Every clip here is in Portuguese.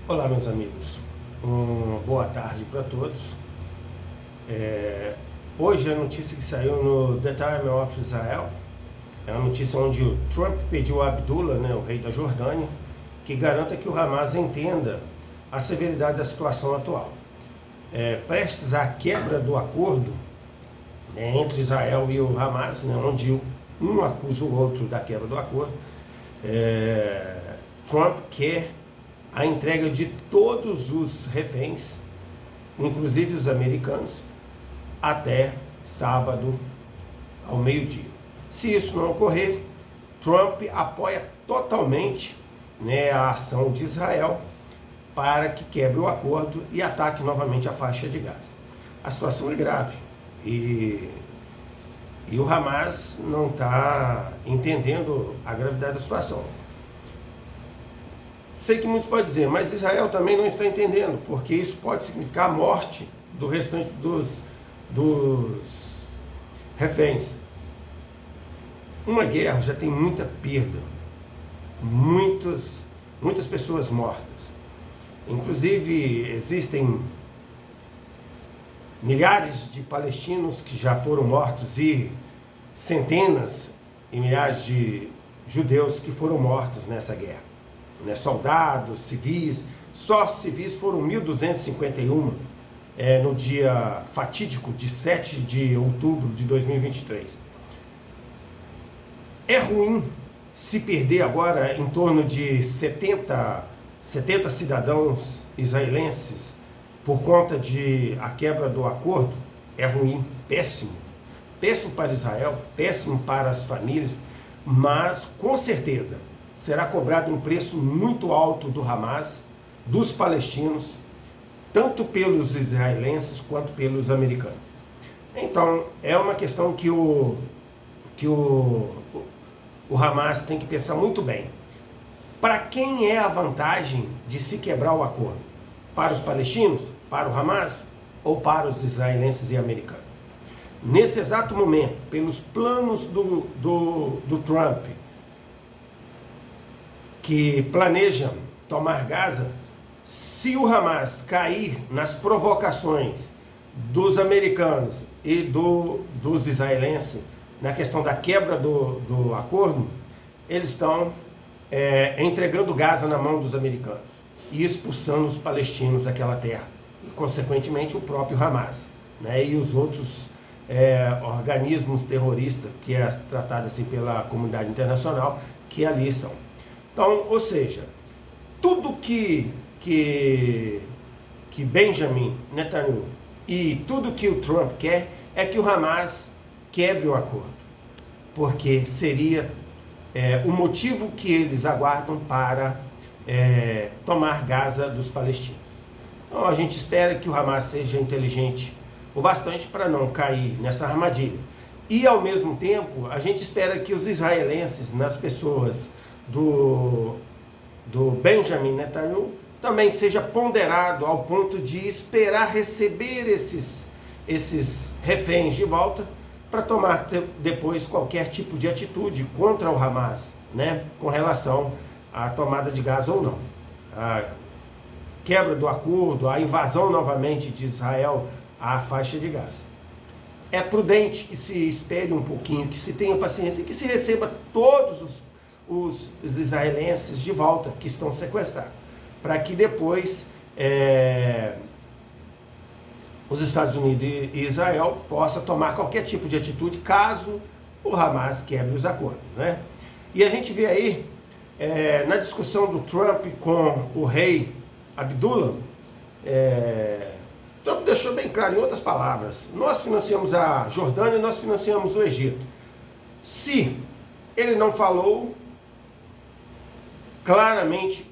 Olá, meus amigos, boa tarde para todos. Hoje a notícia que saiu no The Time of Israel é uma notícia onde o Trump pediu a Abdullah, o rei da Jordânia, que garanta que o Hamas entenda a severidade da situação atual. Prestes à quebra do acordo entre Israel e o Hamas, onde um acusa o outro da quebra do acordo, Trump quer a entrega de todos os reféns, inclusive os americanos, até sábado ao meio-dia. Se isso não ocorrer, Trump apoia totalmente a ação de Israel para que quebre o acordo e ataque novamente a faixa de Gaza. A situação é grave e o Hamas não está entendendo a gravidade da situação. Sei que muitos podem dizer, mas Israel também não está entendendo, porque isso pode significar a morte do restante dos reféns. Uma guerra já tem muita perda, muitas pessoas mortas. Inclusive, existem milhares de palestinos que já foram mortos e centenas e milhares de judeus que foram mortos nessa guerra. Soldados, civis, só civis foram 1.251 no dia fatídico de 7 de outubro de 2023. É ruim se perder agora em torno de 70 cidadãos israelenses por conta de a quebra do acordo. É ruim, péssimo. Péssimo para Israel, péssimo para as famílias, mas com certeza será cobrado um preço muito alto do Hamas, dos palestinos, tanto pelos israelenses quanto pelos americanos. Então, é uma questão que o Hamas tem que pensar muito bem. Para quem é a vantagem de se quebrar o acordo? Para os palestinos? Para o Hamas? Ou para os israelenses e americanos? Nesse exato momento, pelos planos do Trump, que planejam tomar Gaza, se o Hamas cair nas provocações dos americanos e dos israelenses na questão da quebra do acordo, eles estão entregando Gaza na mão dos americanos e expulsando os palestinos daquela terra e, consequentemente, o próprio Hamas, e os outros organismos terroristas que é tratado assim pela comunidade internacional que ali estão. Então, ou seja, tudo que Benjamin Netanyahu e tudo que o Trump quer é que o Hamas quebre o acordo, porque seria o motivo que eles aguardam para tomar Gaza dos palestinos. Então a gente espera que o Hamas seja inteligente o bastante para não cair nessa armadilha. E ao mesmo tempo, a gente espera que os israelenses, nas pessoas do Benjamin Netanyahu, também seja ponderado ao ponto de esperar receber esses reféns de volta para tomar depois qualquer tipo de atitude contra o Hamas, com relação à tomada de Gaza ou não. A quebra do acordo, a invasão novamente de Israel à faixa de Gaza. É prudente que se espere um pouquinho, que se tenha paciência e que se receba todos os israelenses de volta que estão sequestrados, para que depois os Estados Unidos e Israel possam tomar qualquer tipo de atitude caso o Hamas quebre os acordos. E a gente vê aí, na discussão do Trump com o rei Abdullah, Trump deixou bem claro, em outras palavras, nós financiamos a Jordânia e nós financiamos o Egito. Se ele não falou claramente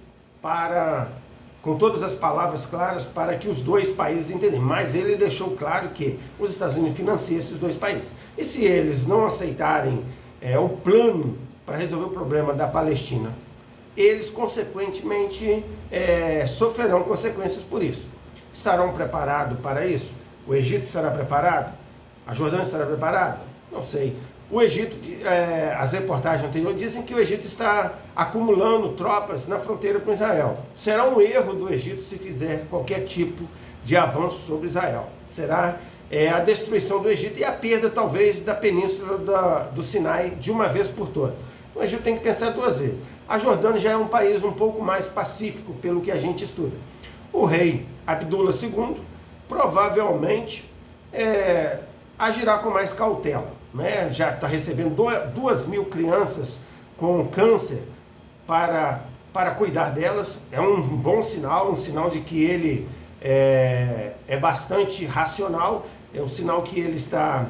com todas as palavras claras para que os dois países entendam, mas ele deixou claro que os Estados Unidos financiam esses dois países. E se eles não aceitarem o plano para resolver o problema da Palestina, eles consequentemente sofrerão consequências por isso. Estarão preparados para isso? O Egito estará preparado? A Jordânia estará preparada? Não sei. O Egito, as reportagens anteriores dizem que o Egito está acumulando tropas na fronteira com Israel. Será um erro do Egito se fizer qualquer tipo de avanço sobre Israel. Será a destruição do Egito e a perda, talvez, da península do Sinai de uma vez por todas. O Egito tem que pensar duas vezes. A Jordânia já é um país um pouco mais pacífico, pelo que a gente estuda. O rei Abdullah II provavelmente agirá com mais cautela, né? Já está recebendo 2.000 crianças com câncer para cuidar delas. É um bom sinal, um sinal de que ele é bastante racional, é um sinal que ele está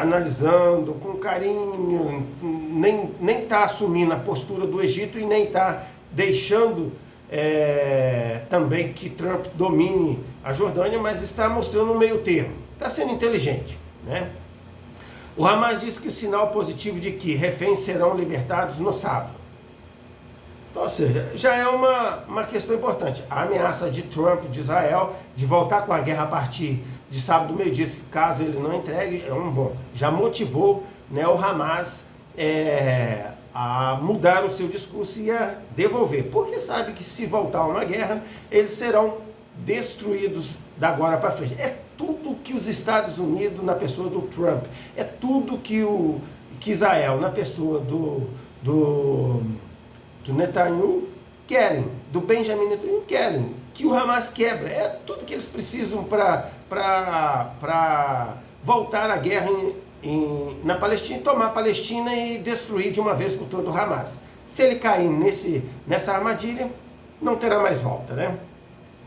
analisando com carinho, nem está assumindo a postura do Egito e nem está deixando também que Trump domine a Jordânia, mas está mostrando um meio termo, está sendo inteligente, né? O Hamas disse que o sinal positivo de que reféns serão libertados no sábado. Então, ou seja, já é uma questão importante. A ameaça de Trump, de Israel, de voltar com a guerra a partir de sábado, meio-dia, caso ele não entregue, já motivou, né, o Hamas a mudar o seu discurso e a devolver, porque sabe que se voltar uma guerra, eles serão destruídos da agora para frente. É tudo que os Estados Unidos, na pessoa do Trump, é tudo que Israel, na pessoa do Netanyahu, querem, do Benjamin Netanyahu querem, que o Hamas quebra. É tudo que eles precisam para voltar à guerra na Palestina, tomar a Palestina e destruir de uma vez por todas o Hamas. Se ele cair nessa armadilha, não terá mais volta, né?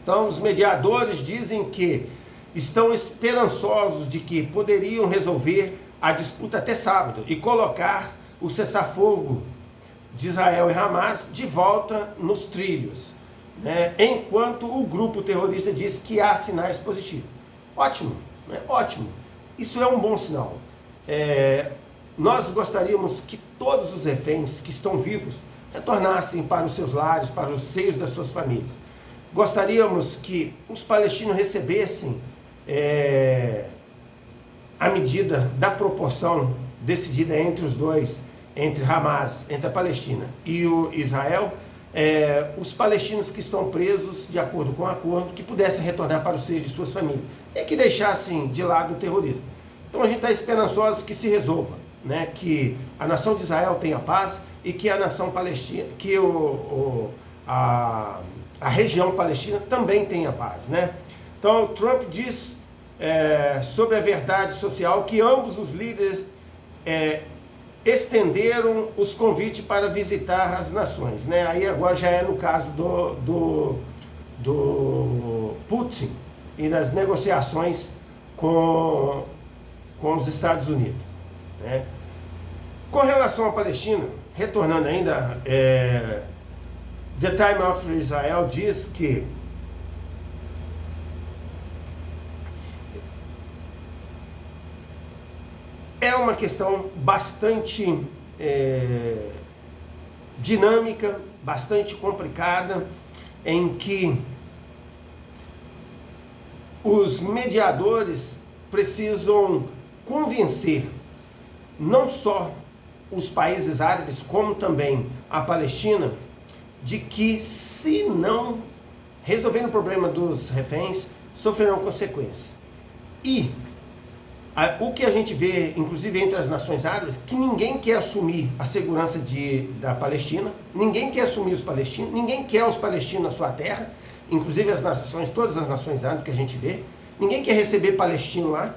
Então, os mediadores dizem que estão esperançosos de que poderiam resolver a disputa até sábado e colocar o cessar-fogo de Israel e Hamas de volta nos trilhos, né? Enquanto o grupo terrorista diz que há sinais positivos. Ótimo, né? Ótimo. Isso é um bom sinal. Nós gostaríamos que todos os reféns que estão vivos retornassem para os seus lares, para os seios das suas famílias. Gostaríamos que os palestinos recebessem a medida da proporção decidida entre os dois, entre Hamas, entre a Palestina e o Israel, os palestinos que estão presos, de acordo com o acordo, que pudessem retornar para os seios de suas famílias e que deixassem de lado o terrorismo. Então a gente está esperançoso que se resolva, né? Que a nação de Israel tenha paz e que a nação palestina, que a região palestina também tenha paz, né? Então Trump diz sobre a verdade social que ambos os líderes estenderam os convites para visitar as nações, né? Aí agora já é no caso do Putin e das negociações com os Estados Unidos, né? Com relação à Palestina, retornando ainda, The Time of Israel diz que é uma questão bastante dinâmica, bastante complicada, em que os mediadores precisam convencer não só os países árabes, como também a Palestina, de que se não resolverem o problema dos reféns, sofrerão consequências. E o que a gente vê, inclusive entre as nações árabes, que ninguém quer assumir a segurança da Palestina, ninguém quer assumir os palestinos, ninguém quer os palestinos na sua terra, inclusive todas as nações árabes que a gente vê, ninguém quer receber palestino lá,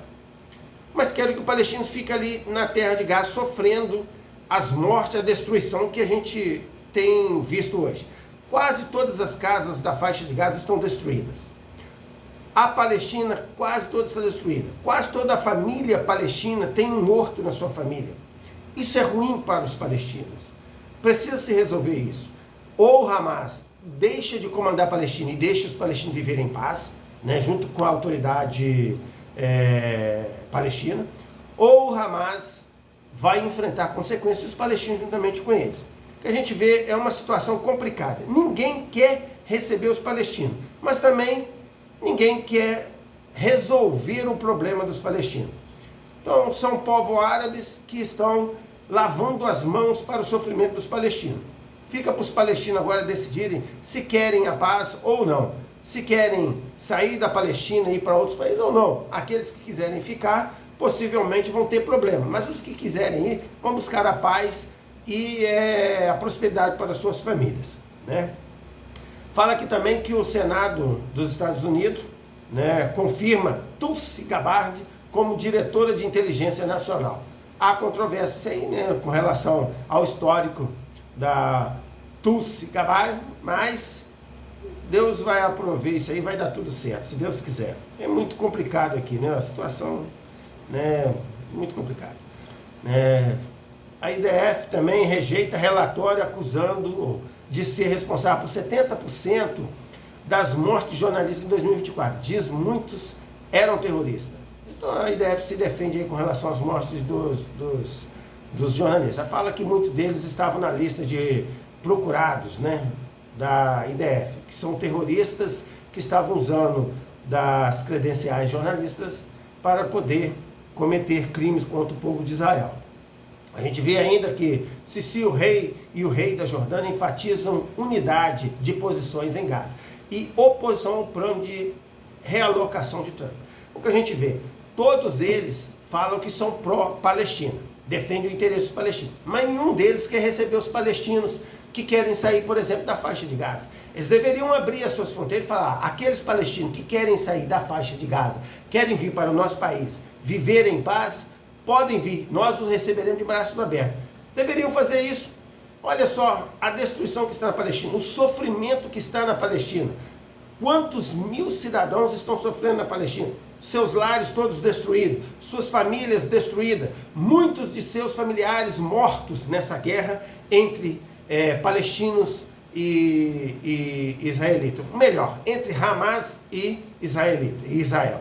mas querem que o palestino fique ali na terra de Gaza sofrendo as mortes, a destruição que a gente tem visto hoje. Quase todas as casas da faixa de Gaza estão destruídas. A Palestina, quase toda está destruída. Quase toda a família palestina tem um morto na sua família. Isso é ruim para os palestinos. Precisa se resolver isso. Ou o Hamas deixa de comandar a Palestina e deixa os palestinos viverem em paz, né, junto com a autoridade palestina, ou o Hamas vai enfrentar consequências e os palestinos juntamente com eles. O que a gente vê é uma situação complicada. Ninguém quer receber os palestinos, mas também ninguém quer resolver o problema dos palestinos. Então, são povos árabes que estão lavando as mãos para o sofrimento dos palestinos. Fica para os palestinos agora decidirem se querem a paz ou não. Se querem sair da Palestina e ir para outros países ou não. Aqueles que quiserem ficar, possivelmente vão ter problema. Mas os que quiserem ir, vão buscar a paz e a prosperidade para suas famílias, né? Fala aqui também que o Senado dos Estados Unidos, né, confirma Tulsi Gabbard como diretora de inteligência nacional. Há controvérsia aí, né, com relação ao histórico da Tulsi Gabbard, mas Deus vai aprovar isso aí, vai dar tudo certo, se Deus quiser. É muito complicado aqui, né? A situação, né, muito complicada. A IDF também rejeita relatório acusando de ser responsável por 70% das mortes de jornalistas em 2024. Diz muitos eram terroristas. Então a IDF se defende aí com relação às mortes dos jornalistas. Já fala que muitos deles estavam na lista de procurados, né, da IDF, que são terroristas que estavam usando das credenciais jornalistas para poder cometer crimes contra o povo de Israel. A gente vê ainda que Sisi, o rei, e o rei da Jordânia enfatizam unidade de posições em Gaza e oposição ao plano de realocação de Trump. O que a gente vê, todos eles falam que são pró-Palestina, defendem o interesse dos palestinos, mas nenhum deles quer receber os palestinos que querem sair, por exemplo, da faixa de Gaza. Eles deveriam abrir as suas fronteiras e falar, aqueles palestinos que querem sair da faixa de Gaza, querem vir para o nosso país, viver em paz, podem vir, nós os receberemos de braços abertos. Deveriam fazer isso. Olha só a destruição que está na Palestina, o sofrimento que está na Palestina. Quantos mil cidadãos estão sofrendo na Palestina? Seus lares todos destruídos, suas famílias destruídas, muitos de seus familiares mortos nessa guerra entre palestinos e israelitas. Melhor, entre Hamas e Israel.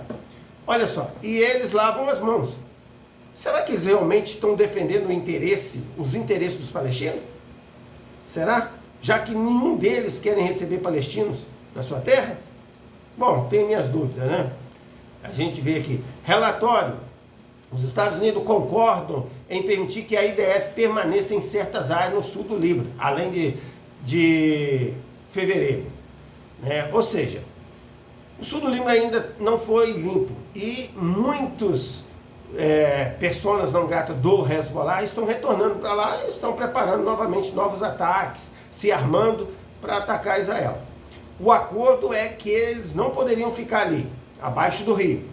Olha só, e eles lavam as mãos. Será que eles realmente estão defendendo os interesses dos palestinos? Será? Já que nenhum deles querem receber palestinos na sua terra? Bom, tenho minhas dúvidas, né? A gente vê aqui, relatório, os Estados Unidos concordam em permitir que a IDF permaneça em certas áreas no sul do Líbano, além de fevereiro, né? Ou seja, o sul do Líbano ainda não foi limpo e muitos personas não gratas do Hezbollah estão retornando para lá e estão preparando novamente novos ataques, se armando para atacar Israel. O acordo é que eles não poderiam ficar ali, abaixo do rio,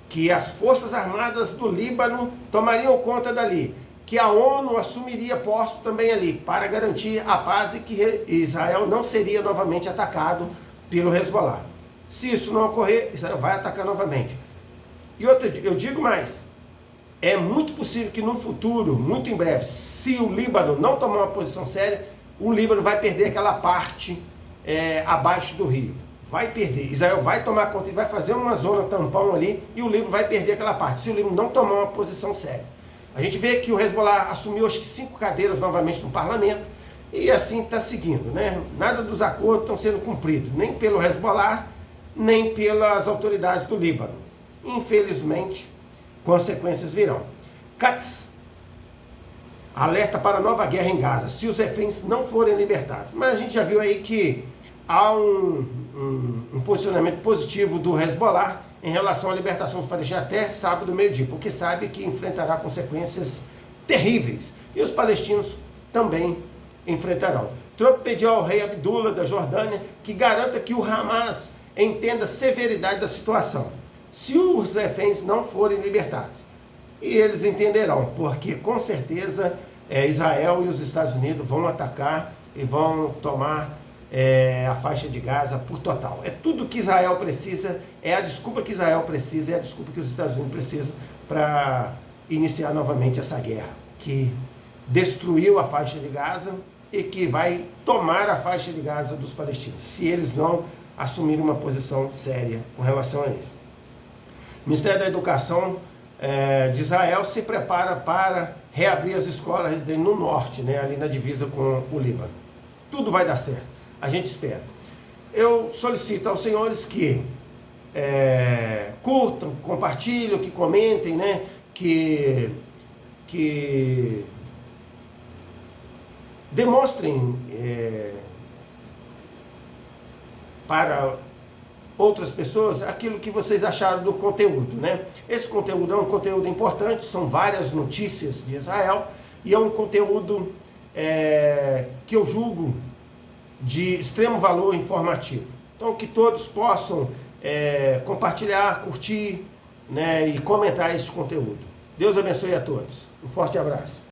que as forças armadas do Líbano tomariam conta dali, que a ONU assumiria posto também ali, para garantir a paz e que Israel não seria novamente atacado pelo Hezbollah. Se isso não ocorrer, Israel vai atacar novamente. E eu digo mais, é muito possível que no futuro, muito em breve, se o Líbano não tomar uma posição séria, o Líbano vai perder aquela parte abaixo do rio. Vai perder. Israel vai tomar conta e vai fazer uma zona tampão ali e o Líbano vai perder aquela parte, se o Líbano não tomar uma posição séria. A gente vê que o Hezbollah assumiu acho que 5 cadeiras novamente no parlamento e assim está seguindo, né? Nada dos acordos estão sendo cumpridos, nem pelo Hezbollah, nem pelas autoridades do Líbano. Infelizmente, consequências virão. Katz alerta para nova guerra em Gaza, se os reféns não forem libertados. Mas a gente já viu aí que há um posicionamento positivo do Hezbollah em relação à libertação dos palestinos até sábado, meio-dia, porque sabe que enfrentará consequências terríveis. E os palestinos também enfrentarão. Trump pediu ao rei Abdullah da Jordânia que garanta que o Hamas entenda a severidade da situação, se os reféns não forem libertados. E eles entenderão, porque com certeza Israel e os Estados Unidos vão atacar e vão tomar a faixa de Gaza por total. É tudo que Israel precisa, é a desculpa que Israel precisa, é a desculpa que os Estados Unidos precisam para iniciar novamente essa guerra, que destruiu a faixa de Gaza e que vai tomar a faixa de Gaza dos palestinos, se eles não assumirem uma posição séria com relação a isso. O Ministério da Educação de Israel se prepara para reabrir as escolas residentes no norte, né, ali na divisa com o Líbano. Tudo vai dar certo, a gente espera. Eu solicito aos senhores que curtam, compartilhem, que comentem, né, que demonstrem para outras pessoas aquilo que vocês acharam do conteúdo, né? Esse conteúdo é um conteúdo importante, são várias notícias de Israel, e é um conteúdo que eu julgo de extremo valor informativo. Então, que todos possam compartilhar, curtir, né, e comentar esse conteúdo. Deus abençoe a todos. Um forte abraço.